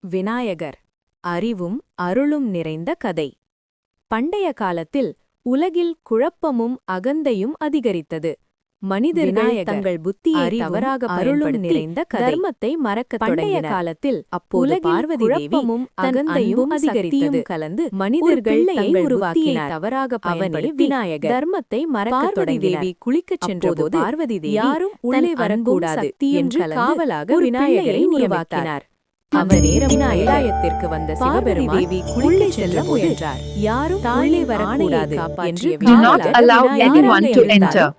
விநாயகர் அறிவும் அருளும் நிறைந்த கதை. பண்டைய காலத்தில் உலகில் குழப்பமும் அகந்தையும் அதிகரித்தது. மனிதர்கள் தங்கள் புத்தியை தவறாக அருளும் நிறைந்த தர்மத்தை மறக்கத் தொடங்கிய காலத்தில் அப்போது பார்வதி தேவியும் அகந்தையும் அதிகரித்தது கலந்து மனிதர்கள் தங்கள் புத்தியை தவறாக பயன்படுத்தி விநாயகர் தர்மத்தை மறக்கத் தொடங்கினார். தேவி குளிக்கச் சென்றபோது பார்வதி தேவி யாரும் உள்ளே வரக்கூடாது என்று காவலாக விநாயகரை உருவாக்கினார். அந்த நேரம் கைலாயத்திற்கு வந்த சிவபெருமான் தேவி உள்ளே செல்ல முயன்றார். யாரும் உள்ளே வரக்கூடாது என்று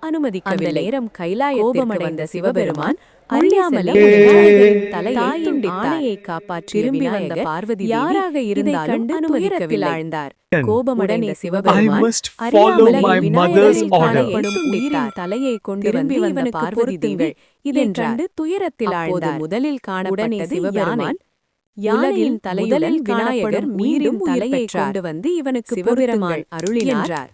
அனுமதிக்கவில்லை. நேரம் கைலாயத்திற்கு வந்த சிவபெருமான் அறியாமலே விநாயகரின் தலையின் ஆணையை காப்பாற்றி திரும்பி வந்த பார்வதி யாராக இருந்தாலும் அனுமதிக்கவில் ஆழ்ந்தார். கோபமடைந்த சிவபெருமான் அறியாமலே விநாயகரின் உயிரின் தலையை கொண்டு வந்து இவனுக்கு பார்வதி தேவி இதென்று துயரத்தில் ஆழ்ந்தார். முதலில் காணப்பட்ட சிவபெருமான் யானையின் தலையுடன் விநாயகர் மீண்டும் தலையை கொண்டு வந்து இவனுக்கு சிவபெருமான் அருளினார்.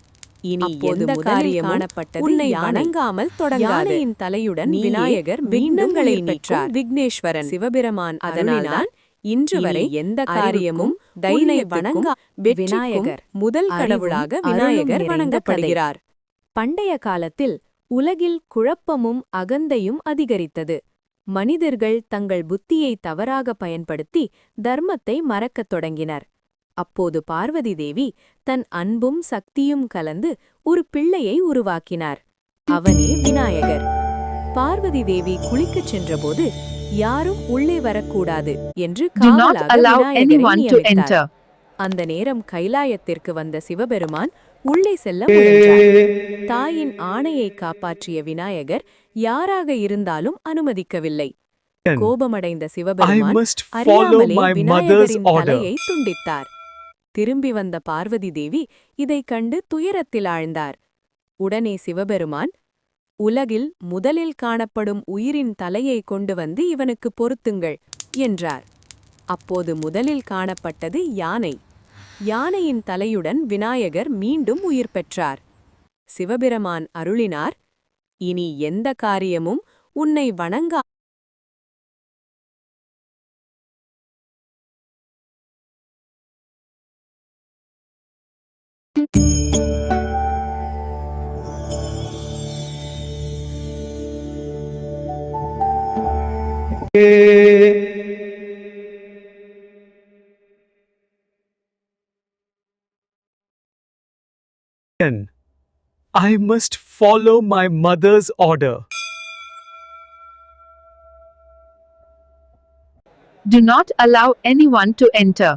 இனி எந்த காரியம் காணப்பட்டது உன்னை வணங்காமல் தொடங்காது. தலையுடன் விநாயகர் விக்னங்களை பெற்றார். விக்னேஸ்வரன் சிவபெருமான் அதனால்தான் இன்று வரை எந்த காரியமும் தைனை வணங்கா விநாயகர் முதல் கடவுளாக விநாயகர் வணங்கப்படுகிறார். பண்டைய காலத்தில் உலகில் குழப்பமும் அகந்தையும் அதிகரித்தது. மனிதர்கள் தங்கள் புத்தியை தவறாக பயன்படுத்தி தர்மத்தை மறக்கத் தொடங்கினர். அப்போது பார்வதி தேவி தன் அன்பும் சக்தியும் கலந்து ஒரு பிள்ளையை உருவாக்கினார். அவனே விநாயகர். பார்வதி தேவி குளிக்கச் சென்றபோது யாரும் உள்ளே வரக்கூடாது என்று காவலாக விநாயகரை நியமித்தார். அந்த நேரம் கைலாயத்திற்கு வந்த சிவபெருமான் உள்ளே செல்ல முயன்றார். தாயின் ஆணையை காப்பாற்றிய விநாயகர் யாராக இருந்தாலும் அனுமதிக்கவில்லை. கோபமடைந்த சிவபெருமான் அறியாமலே விநாயகரின் தலையை துண்டித்தார். திரும்பி வந்த பார்வதி தேவி இதைக் கண்டு துயரத்தில் ஆழ்ந்தார். உடனே சிவபெருமான் உலகில் முதலில் காணப்படும் உயிரின் தலையை கொண்டு வந்து இவனுக்கு பொருத்துங்கள் என்றார். அப்போது முதலில் காணப்பட்டது யானை. யானையின் தலையுடன் விநாயகர் மீண்டும் உயிர் பெற்றார். சிவபெருமான் அருளினார், இனி எந்த காரியமும் உன்னை வணங்கா I must follow my mother's order. Do not allow anyone to enter.